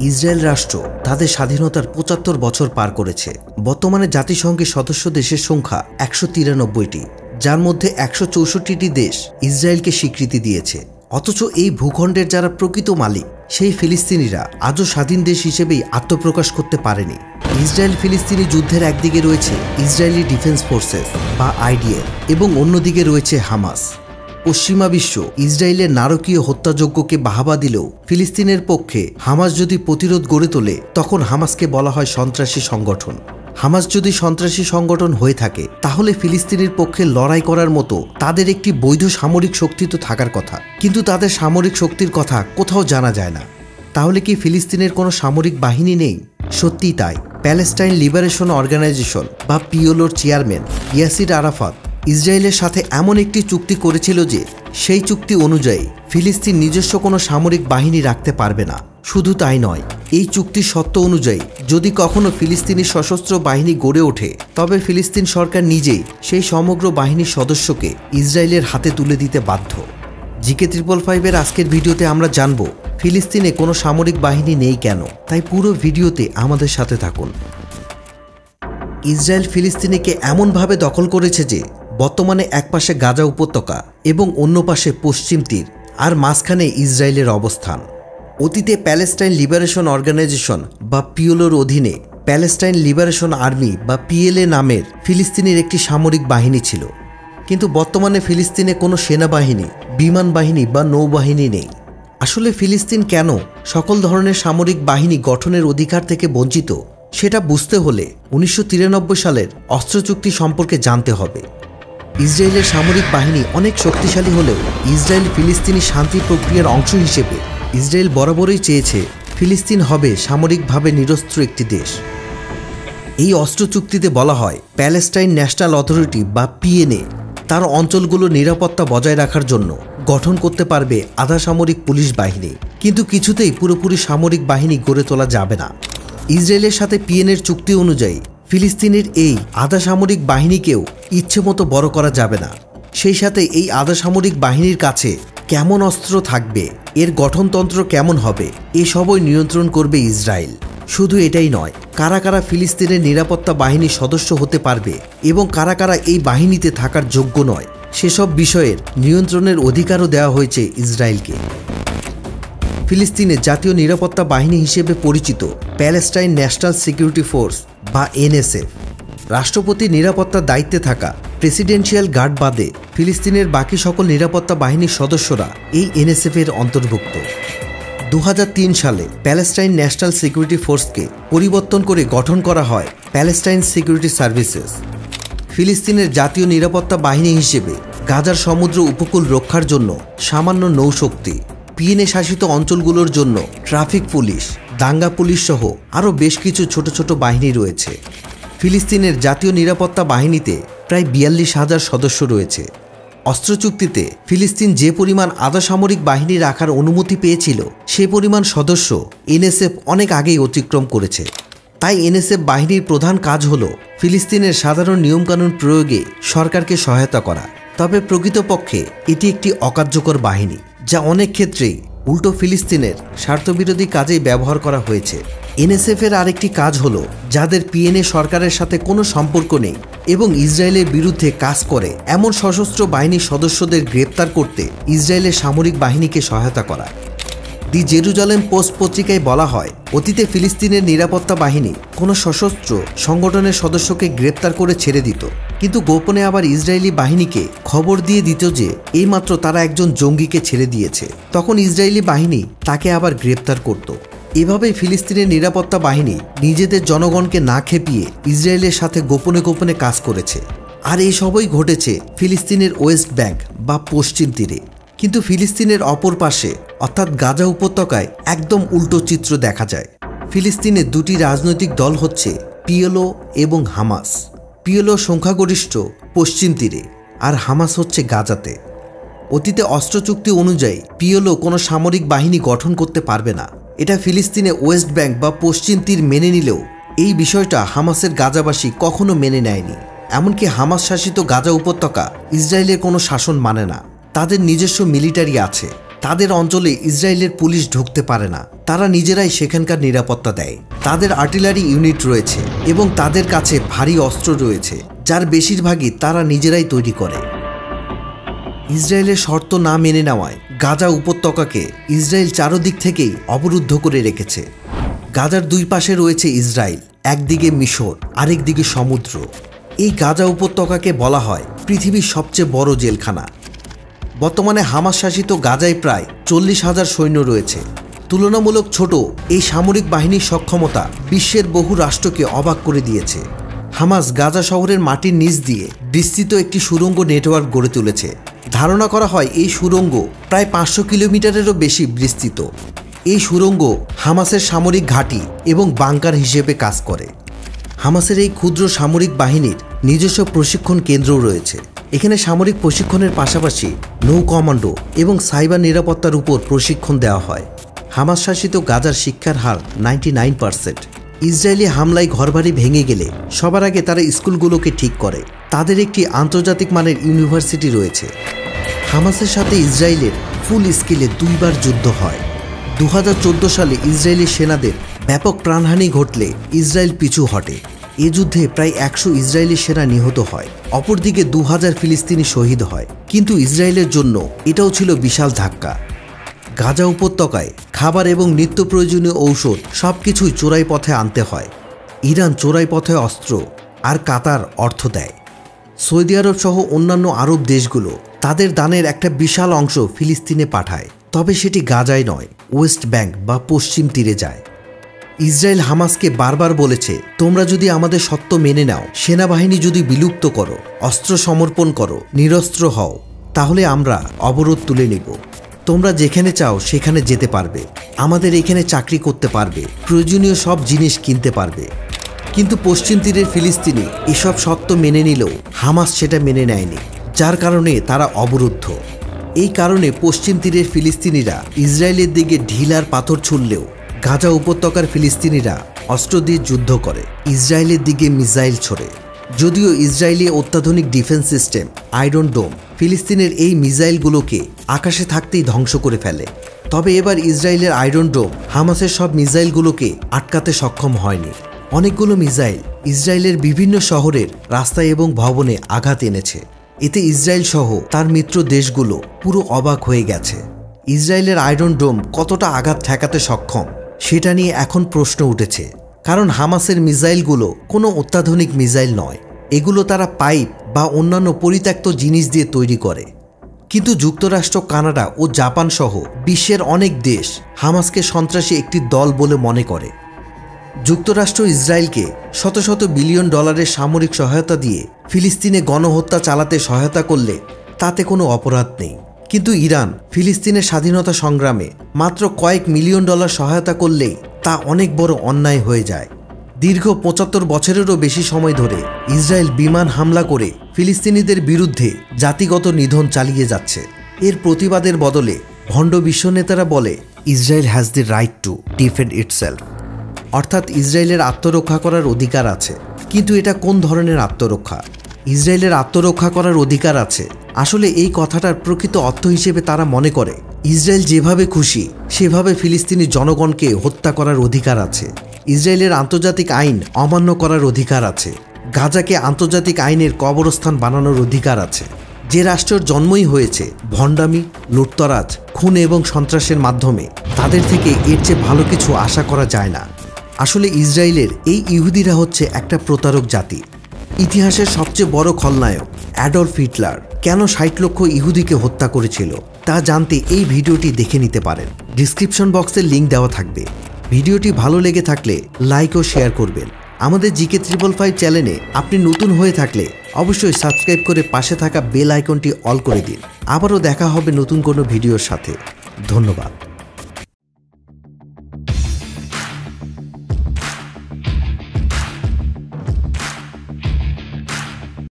Israel রাষ্ট্র তাদের স্বাধীনতার ৭৫ বছর পার করেছে। বর্তমানে জাতিসংঘের সদস্য দেশের সংখ্যা ১৯৩টি, যার মধ্যে ১৬৪টি দেশ ইসরায়েলকে স্বীকৃতি দিয়েছে। অথচ এই ভূখণ্ডের যারা প্রকৃত মালিক, সেই ফিলিস্তিনিরা আজও স্বাধীন দেশ হিসেবেই আত্মপ্রকাশ করতে পারেনি। ইসরায়েল ফিলিস্তিনি যুদ্ধের একদিকে রয়েছে ইসরায়েলি ডিফেন্স ফোর্সেস বা আইডিএফ এবং অন্যদিকে রয়েছে হামাস। পশ্চিমা বিশ্ব ইসরায়েলের নারকীয় হত্যাযজ্ঞকে বাহাবা দিলেও ফিলিস্তিনের পক্ষে হামাস যদি প্রতিরোধ গড়ে তোলে, তখন হামাসকে বলা হয় সন্ত্রাসী সংগঠন। হামাস যদি সন্ত্রাসী সংগঠন হয়ে থাকে, তাহলে ফিলিস্তিনের পক্ষে লড়াই করার মতো তাদের একটি বৈধ সামরিক শক্তি তো থাকার কথা, কিন্তু তাদের সামরিক শক্তির কথা কোথাও জানা যায় না। তাহলে কি ফিলিস্তিনের কোনো সামরিক বাহিনী নেই? সত্যিই তাই। প্যালেস্টাইন লিবারেশন অর্গানাইজেশন বা পিএলওর চেয়ারম্যান ইয়াসির আরাফাত ইসরায়েলের সাথে এমন একটি চুক্তি করেছিল যে সেই চুক্তি অনুযায়ী ফিলিস্তিন নিজস্ব কোনো সামরিক বাহিনী রাখতে পারবে না। শুধু তাই নয়, এই চুক্তির শর্ত অনুযায়ী যদি কখনো ফিলিস্তিনি সশস্ত্র বাহিনী গড়ে ওঠে, তবে ফিলিস্তিন সরকার নিজেই সেই সমগ্র বাহিনীর সদস্যকে ইসরায়েলের হাতে তুলে দিতে বাধ্য। GK555-এর আজকের ভিডিওতে আমরা জানব ফিলিস্তিনে কোনো সামরিক বাহিনী নেই কেন। তাই পুরো ভিডিওতে আমাদের সাথে থাকুন। ইসরায়েল ফিলিস্তিনিকে এমনভাবে দখল করেছে যে বর্তমানে একপাশে গাজা উপত্যকা এবং অন্য পাশে পশ্চিম তীর, আর মাঝখানে ইসরায়েলের অবস্থান। অতীতে প্যালেস্টাইন লিবারেশন অর্গানাইজেশন বা পিএলওর অধীনে প্যালেস্টাইন লিবারেশন আর্মি বা PLA নামের ফিলিস্তিনের একটি সামরিক বাহিনী ছিল, কিন্তু বর্তমানে ফিলিস্তিনে কোনো সেনাবাহিনী, বিমান বাহিনী বা নৌবাহিনী নেই। আসলে ফিলিস্তিন কেন সকল ধরনের সামরিক বাহিনী গঠনের অধিকার থেকে বঞ্চিত, সেটা বুঝতে হলে ১৯৯৩ সালের অস্ত্র চুক্তি সম্পর্কে জানতে হবে। ইসরায়েলের সামরিক বাহিনী অনেক শক্তিশালী হলেও ইসরায়েল ফিলিস্তিনি শান্তি প্রক্রিয়ার অংশ হিসেবে ইসরায়েল বরাবরই চেয়েছে ফিলিস্তিন হবে সামরিকভাবে নিরস্ত্র একটি দেশ। এই অস্ত্র চুক্তিতে বলা হয় প্যালেস্টাইন ন্যাশনাল অথরিটি বা PNA তার অঞ্চলগুলো নিরাপত্তা বজায় রাখার জন্য গঠন করতে পারবে আধা সামরিক পুলিশ বাহিনী, কিন্তু কিছুতেই পুরোপুরি সামরিক বাহিনী গড়ে তোলা যাবে না। ইসরায়েলের সাথে PNAর চুক্তি অনুযায়ী ফিলিস্তিনের এই আধা সামরিক বাহিনীকেও ইচ্ছে মতো বড় করা যাবে না। সেই সাথে এই আধা সামরিক বাহিনীর কাছে কেমন অস্ত্র থাকবে, এর গঠনতন্ত্র কেমন হবে, এসবই নিয়ন্ত্রণ করবে ইসরায়েল। শুধু এটাই নয়, কারা কারা ফিলিস্তিনের নিরাপত্তা বাহিনীর সদস্য হতে পারবে এবং কারা কারা এই বাহিনীতে থাকার যোগ্য নয়, সেসব বিষয়ের নিয়ন্ত্রণের অধিকারও দেওয়া হয়েছে ইসরায়েলকে। ফিলিস্তিনের জাতীয় নিরাপত্তা বাহিনী হিসেবে পরিচিত প্যালেস্টাইন ন্যাশনাল সিকিউরিটি ফোর্স বা NSF, রাষ্ট্রপতির নিরাপত্তার দায়িত্বে থাকা প্রেসিডেন্সিয়াল গার্ড বাদে ফিলিস্তিনের বাকি সকল নিরাপত্তা বাহিনীর সদস্যরা এই NSF-এর অন্তর্ভুক্ত। ২০০৩ সালে প্যালেস্টাইন ন্যাশনাল সিকিউরিটি ফোর্সকে পরিবর্তন করে গঠন করা হয় প্যালেস্টাইন সিকিউরিটি সার্ভিসেস। ফিলিস্তিনের জাতীয় নিরাপত্তা বাহিনী হিসেবে গাজার সমুদ্র উপকূল রক্ষার জন্য সামান্য নৌশক্তি, PNA শাসিত অঞ্চলগুলোর জন্য ট্রাফিক পুলিশ, দাঙ্গা পুলিশ সহ আরও বেশ কিছু ছোট ছোট বাহিনী রয়েছে। ফিলিস্তিনের জাতীয় নিরাপত্তা বাহিনীতে প্রায় ৪২,০০০ সদস্য রয়েছে। অস্ত্র চুক্তিতে ফিলিস্তিন যে পরিমাণ আধা সামরিক বাহিনী রাখার অনুমতি পেয়েছিল, সে পরিমাণ সদস্য NSF অনেক আগেই অতিক্রম করেছে। তাই NSF বাহিনীর প্রধান কাজ হল ফিলিস্তিনের সাধারণ নিয়মকানুন প্রয়োগে সরকারকে সহায়তা করা। তবে প্রকৃতপক্ষে এটি একটি অকার্যকর বাহিনী, যা অনেক ক্ষেত্রেই উল্টো ফিলিস্তিনের স্বার্থবিরোধী কাজেই ব্যবহার করা হয়েছে। NSF-এর আরেকটি কাজ হল যাদের PNA সরকারের সাথে কোনো সম্পর্ক নেই এবং ইসরায়েলের বিরুদ্ধে কাজ করে এমন সশস্ত্র বাহিনীর সদস্যদের গ্রেপ্তার করতে ইসরায়েলের সামরিক বাহিনীকে সহায়তা করা। দি জেরুজালেম পোস্ট পত্রিকায় বলা হয়, অতীতে ফিলিস্তিনের নিরাপত্তা বাহিনী কোনো সশস্ত্র সংগঠনের সদস্যকে গ্রেপ্তার করে ছেড়ে দিত, কিন্তু গোপনে আবার ইসরায়েলি বাহিনীকে খবর দিয়ে দিত যে এইমাত্র তারা একজন জঙ্গিকে ছেড়ে দিয়েছে। তখন ইসরায়েলি বাহিনী তাকে আবার গ্রেপ্তার করত। এভাবেই ফিলিস্তিনের নিরাপত্তা বাহিনী নিজেদের জনগণকে না খেপিয়ে ইসরায়েলের সাথে গোপনে গোপনে কাজ করেছে। আর এই সবই ঘটেছে ফিলিস্তিনের ওয়েস্ট ব্যাংক বা পশ্চিম তীরে। কিন্তু ফিলিস্তিনের অপর পাশে অর্থাৎ গাজা উপত্যকায় একদম উল্টো চিত্র দেখা যায়। ফিলিস্তিনের দুটি রাজনৈতিক দল হচ্ছে PLO এবং হামাস। PLO সংখ্যাগরিষ্ঠ পশ্চিম তীরে আর হামাস হচ্ছে গাজাতে। অতীতে অস্ত্র চুক্তি অনুযায়ী PLO কোনো সামরিক বাহিনী গঠন করতে পারবে না। এটা ফিলিস্তিনে ওয়েস্ট ব্যাংক বা পশ্চিম তীর মেনে নিলেও এই বিষয়টা হামাসের গাজাবাসী কখনো মেনে নেয়নি। এমনকি হামাস শাসিত গাজা উপত্যকা ইসরায়েলের কোনো শাসন মানে না। তাদের নিজস্ব মিলিটারি আছে, তাদের অঞ্চলে ইসরায়েলের পুলিশ ঢুকতে পারে না। তারা নিজেরাই সেখানকার নিরাপত্তা দেয়। তাদের আর্টিলারি ইউনিট রয়েছে এবং তাদের কাছে ভারী অস্ত্র রয়েছে, যার বেশিরভাগই তারা নিজেরাই তৈরি করে। ইসরায়েলের শর্ত না মেনে নেওয়ায় গাজা উপত্যকাকে ইসরায়েল চারদিক থেকেই অবরুদ্ধ করে রেখেছে। গাজার দুই পাশে রয়েছে ইসরায়েল, একদিকে মিশর, আরেকদিকে সমুদ্র। এই গাজা উপত্যকাকে বলা হয় পৃথিবীর সবচেয়ে বড় জেলখানা। বর্তমানে হামাস শাসিত গাজায় প্রায় 40,000 সৈন্য রয়েছে। তুলনামূলক ছোট এই সামরিক বাহিনীর সক্ষমতা বিশ্বের বহু রাষ্ট্রকে অবাক করে দিয়েছে। হামাস গাজা শহরের মাটির নিচ দিয়ে বিস্তৃত একটি সুড়ঙ্গ নেটওয়ার্ক গড়ে তুলেছে। ধারণা করা হয় এই সুড়ঙ্গ প্রায় 500 কিলোমিটারেরও বেশি বিস্তৃত। এই সুড়ঙ্গ হামাসের সামরিক ঘাঁটি এবং বাংকার হিসেবে কাজ করে। হামাসের এই ক্ষুদ্র সামরিক বাহিনীর নিজস্ব প্রশিক্ষণ কেন্দ্রও রয়েছে। এখানে সামরিক প্রশিক্ষণের পাশাপাশি নৌ কমান্ডো এবং সাইবার নিরাপত্তার উপর প্রশিক্ষণ দেওয়া হয়। হামাস শাসিত গাজার শিক্ষার হার 99%। ইসরায়েলি হামলায় ঘরবাড়ি ভেঙে গেলে সবার আগে তারা স্কুলগুলোকে ঠিক করে। তাদের একটি আন্তর্জাতিক মানের ইউনিভার্সিটি রয়েছে। হামাসের সাথে ইসরায়েলের ফুল স্কেলে 2 বার যুদ্ধ হয়। 2014 সালে ইসরায়েলি সেনাদের ব্যাপক প্রাণহানি ঘটলে ইসরায়েল পিছু হটে। এ যুদ্ধে প্রায় 100 ইসরায়েলি সেনা নিহত হয়। অপরদিকে 2000 ফিলিস্তিনি শহীদ হয়। কিন্তু ইসরায়েলের জন্য এটাও ছিল বিশাল ধাক্কা। গাজা উপত্যকায় খাবার এবং নিত্য প্রয়োজনীয় ঔষধ সবকিছুই চোরাই পথে আনতে হয়। ইরান চোরাই পথে অস্ত্র আর কাতার অর্থ দেয়। সৌদি আরব সহ অন্যান্য আরব দেশগুলো তাদের দানের একটা বিশাল অংশ ফিলিস্তিনে পাঠায়, তবে সেটি গাজায় নয়, ওয়েস্ট ব্যাংক বা পশ্চিম তীরে যায়। ইসরায়েল হামাসকে বারবার বলেছে, তোমরা যদি আমাদের সত্য মেনে নাও, সেনাবাহিনী যদি বিলুপ্ত করো, অস্ত্র সমর্পণ করো, নিরস্ত্র হও, তাহলে আমরা অবরোধ তুলে নেব। তোমরা যেখানে চাও সেখানে যেতে পারবে, আমাদের এখানে চাকরি করতে পারবে, প্রয়োজনীয় সব জিনিস কিনতে পারবে। কিন্তু পশ্চিম তীরের ফিলিস্তিনি এসব সত্য মেনে নিলেও হামাস সেটা মেনে নেয়নি, যার কারণে তারা অবরুদ্ধ। এই কারণে পশ্চিম তীরের ফিলিস্তিনিরা ইসরায়েলের দিকে ঢিল আর পাথর ছুড়লেও গাজা উপত্যকার ফিলিস্তিনিরা অস্ত্র দিয়ে যুদ্ধ করে, ইসরায়েলের দিকে মিসাইল ছোড়ে। যদিও ইসরায়েলি অত্যাধুনিক ডিফেন্স সিস্টেম আয়রন ডোম ফিলিস্তিনের এই মিসাইলগুলোকে আকাশে থাকতেই ধ্বংস করে ফেলে, তবে এবার ইসরায়েলের আয়রন ডোম হামাসের সব মিসাইলগুলোকে আটকাতে সক্ষম হয়নি। অনেকগুলো মিসাইল ইসরায়েলের বিভিন্ন শহরের রাস্তায় এবং ভবনে আঘাত এনেছে। এতে ইসরায়েল সহ তার মিত্র দেশগুলো পুরো অবাক হয়ে গেছে। ইসরায়েলের আয়রন ডোম কতটা আঘাত ঠেকাতে সক্ষম সেটা নিয়ে এখন প্রশ্ন উঠেছে, কারণ হামাসের মিসাইলগুলো কোনো অত্যাধুনিক মিসাইল নয়। এগুলো তারা পাইপ বা অন্যান্য পরিত্যক্ত জিনিস দিয়ে তৈরি করে। কিন্তু যুক্তরাষ্ট্র, কানাডা ও জাপান সহ বিশ্বের অনেক দেশ হামাসকে সন্ত্রাসী একটি দল বলে মনে করে। যুক্তরাষ্ট্র ইসরায়েলকে শত শত বিলিয়ন ডলারের সামরিক সহায়তা দিয়ে ফিলিস্তিনে গণহত্যা চালাতে সহায়তা করলে তাতে কোনো অপরাধ নেই। কিন্তু ইরান ফিলিস্তিনের স্বাধীনতা সংগ্রামে মাত্র কয়েক মিলিয়ন ডলার সহায়তা করলেই তা অনেক বড় অন্যায় হয়ে যায়। দীর্ঘ 75 বছরেরও বেশি সময় ধরে ইসরায়েল বিমান হামলা করে ফিলিস্তিনিদের বিরুদ্ধে জাতিগত নিধন চালিয়ে যাচ্ছে। এর প্রতিবাদের বদলে ভণ্ড বিশ্বনেতারা বলে, Israel has the right to defend itself, অর্থাৎ ইসরায়েলের আত্মরক্ষা করার অধিকার আছে। কিন্তু এটা কোন ধরনের আত্মরক্ষা? ইসরায়েলের আত্মরক্ষা করার অধিকার আছে, আসলে এই কথাটার প্রকৃত অর্থ হিসেবে তারা মনে করে ইসরায়েল যেভাবে খুশি সেভাবে ফিলিস্তিনি জনগণকে হত্যা করার অধিকার আছে। ইসরায়েলের আন্তর্জাতিক আইন অমান্য করার অধিকার আছে। গাজাকে আন্তর্জাতিক আইনের কবরস্থান বানানোর অধিকার আছে। যে রাষ্ট্রের জন্মই হয়েছে ভণ্ডামি, লুটতরাজ, খুন এবং সন্ত্রাসের মাধ্যমে, তাদের থেকে এর চেয়ে ভালো কিছু আশা করা যায় না। আসলে ইসরায়েলের এই ইহুদিরা হচ্ছে একটা প্রতারক জাতি। ইতিহাসের সবচেয়ে বড় খলনায়ক অ্যাডলফ হিটলার কেন 60 লক্ষ ইহুদিকে হত্যা করেছিল তা জানতে এই ভিডিওটি দেখে নিতে পারেন। ডিসক্রিপশন বক্সে লিঙ্ক দেওয়া থাকবে। ভিডিওটি ভালো লেগে থাকলে লাইক ও শেয়ার করবেন। আমাদের জিকে 555 চ্যানেলে আপনি নতুন হয়ে থাকলে অবশ্যই সাবস্ক্রাইব করে পাশে থাকা বেল আইকনটি অল করে দিন। আবারও দেখা হবে নতুন কোনো ভিডিওর সাথে। ধন্যবাদ।